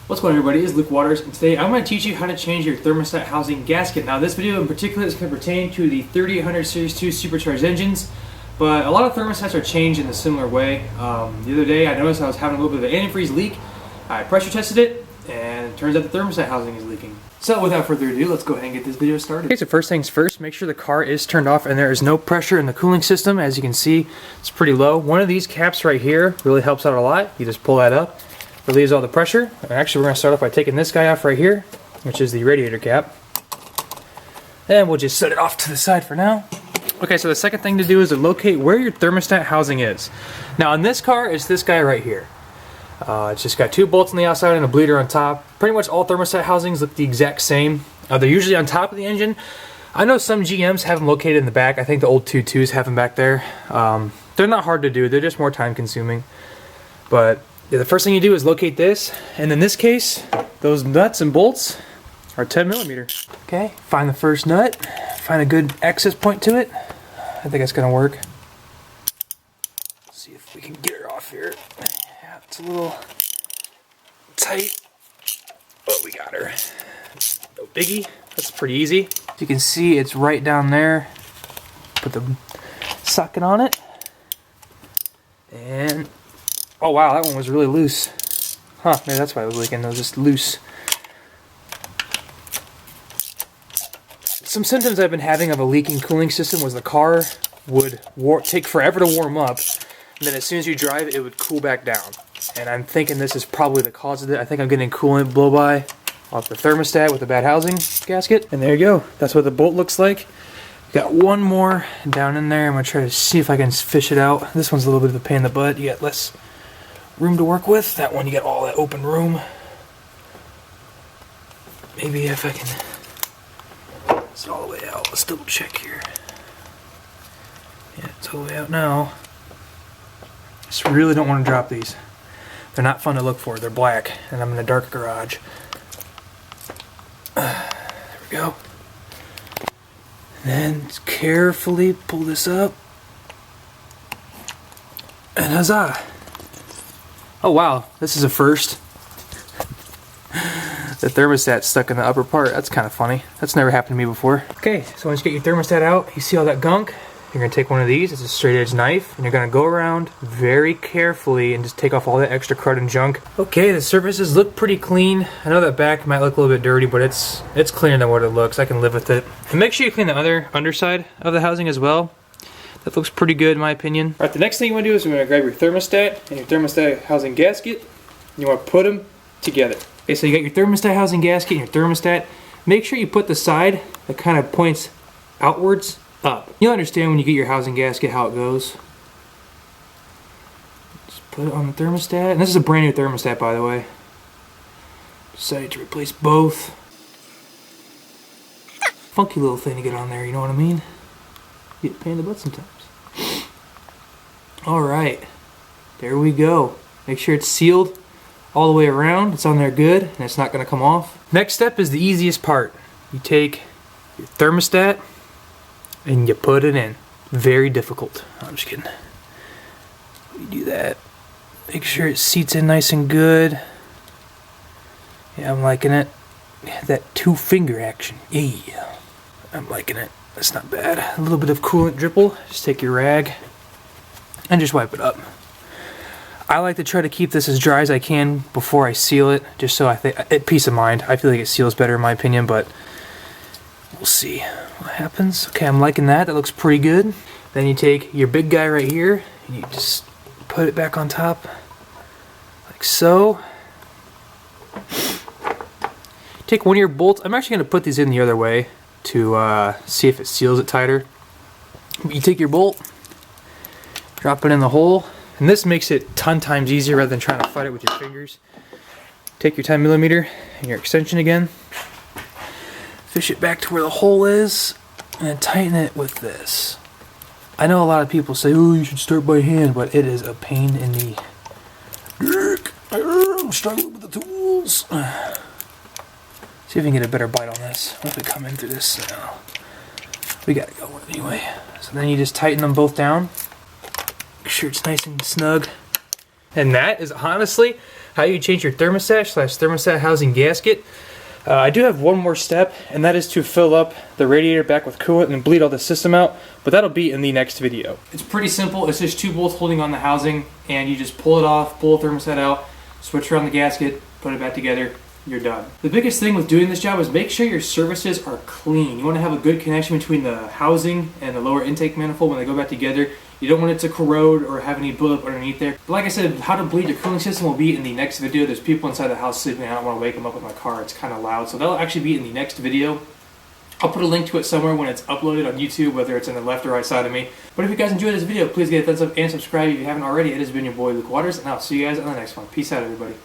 What's going on, everybody? It's Luke Waters, and today I'm going to teach you how to change your thermostat housing gasket. Now this video in particular is going to pertain to the 3800 Series 2 supercharged engines, but a lot of thermostats are changed in a similar way. The other day I noticed I was having a little bit of an antifreeze leak. I pressure tested it, and it turns out the thermostat housing is leaking. So without further ado, let's go ahead and get this video started. Okay, so first things first, make sure the car is turned off and there is no pressure in the cooling system. As you can see, it's pretty low. One of these caps right here really helps out a lot. You just pull that up, relieves all the pressure. And actually, we're going to start off by taking this guy off right here, which is the radiator cap. And we'll just set it off to the side for now. Okay, so the second thing to do is to locate where your thermostat housing is. Now in this car, it's this guy right here. It's just got two bolts on the outside and a bleeder on top. Pretty much all thermostat housings look the exact same. They're usually on top of the engine. I know some GMs have them located in the back. I think the old 2.2s have them back there. They're not hard to do. They're just more time consuming. But yeah, the first thing you do is locate this. And in this case, those nuts and bolts are 10 millimeter. Okay, find the first nut. Find a good access point to it. I think that's going to work. Let's see if we can get her off here. Yeah, it's a little tight, but we got her. No biggie. That's pretty easy. As you can see, it's right down there. Put the socket on it. And, oh wow, that one was really loose. Huh, maybe that's why it was leaking. It was just loose. Some symptoms I've been having of a leaking cooling system was the car would take forever to warm up, and then as soon as you drive, it would cool back down. And I'm thinking this is probably the cause of it. I think I'm getting coolant blow by off the thermostat with the bad housing gasket. And there you go. That's what the bolt looks like. Got one more down in there. I'm going to try to see if I can fish it out. This one's a little bit of a pain in the butt. You got less room to work with. That one, you got all that open room. Maybe if I can... It's all the way out. Let's double check here. Yeah, it's all the way out now. Just really don't want to drop these. They're not fun to look for. They're black, and I'm in a dark garage. There we go. And then carefully pull this up. And huzzah! Oh wow, this is a first. The thermostat's stuck in the upper part. That's kind of funny. That's never happened to me before. Okay, so once you get your thermostat out, you see all that gunk? You're going to take one of these. It's a straight edge knife. And you're going to go around very carefully and just take off all that extra crud and junk. Okay, the surfaces look pretty clean. I know that back might look a little bit dirty, but it's cleaner than what it looks. I can live with it. And make sure you clean the other underside of the housing as well. That looks pretty good in my opinion. Alright, the next thing you want to do is you're going to grab your thermostat and your thermostat housing gasket. And you want to put them together. Okay, so you got your thermostat housing gasket and your thermostat. Make sure you put the side that kind of points outwards up. You'll understand when you get your housing gasket how it goes. Just put it on the thermostat. And this is a brand new thermostat, by the way. Decided to replace both. Funky little thing to get on there, you know what I mean? Get a pain in the butt sometimes. Alright. There we go. Make sure it's sealed all the way around. It's on there good, and it's not going to come off. Next step is the easiest part. You take your thermostat and you put it in. Very difficult. I'm just kidding. You do that. Make sure it seats in nice and good. Yeah, I'm liking it. That two-finger action. Yeah, I'm liking it. That's not bad. A little bit of coolant dribble. Just take your rag and just wipe it up. I like to try to keep this as dry as I can before I seal it, just so I think, peace of mind. I feel like it seals better in my opinion, but we'll see what happens. Okay, I'm liking that. That looks pretty good. Then you take your big guy right here, and you just put it back on top, like so. Take one of your bolts. I'm actually going to put these in the other way to see if it seals it tighter. You take your bolt, drop it in the hole. And this makes it 10 times easier rather than trying to fight it with your fingers. Take your 10 millimeter and your extension again. Fish it back to where the hole is and tighten it with this. I know a lot of people say, oh, you should start by hand, but it is a pain in the dick. I'm struggling with the tools. See if we can get a better bite on this. Once we come in through this, we gotta go anyway. So then you just tighten them both down. Make sure it's nice and snug. And that is honestly how you change your thermostat/thermostat housing gasket. I do have one more step, and that is to fill up the radiator back with coolant and bleed all the system out, but that'll be in the next video. It's pretty simple. It's just 2 bolts holding on the housing, and you just pull it off, pull the thermostat out, switch around the gasket, put it back together, you're done. The biggest thing with doing this job is make sure your surfaces are clean. You want to have a good connection between the housing and the lower intake manifold when they go back together. You don't want it to corrode or have any buildup underneath there. But like I said, how to bleed your cooling system will be in the next video. There's people inside the house sleeping. I don't want to wake them up with my car. It's kind of loud. So that'll actually be in the next video. I'll put a link to it somewhere when it's uploaded on YouTube, whether it's on the left or right side of me. But if you guys enjoyed this video, please give it a thumbs up and subscribe if you haven't already. It has been your boy Luke Waters, and I'll see you guys on the next one. Peace out, everybody.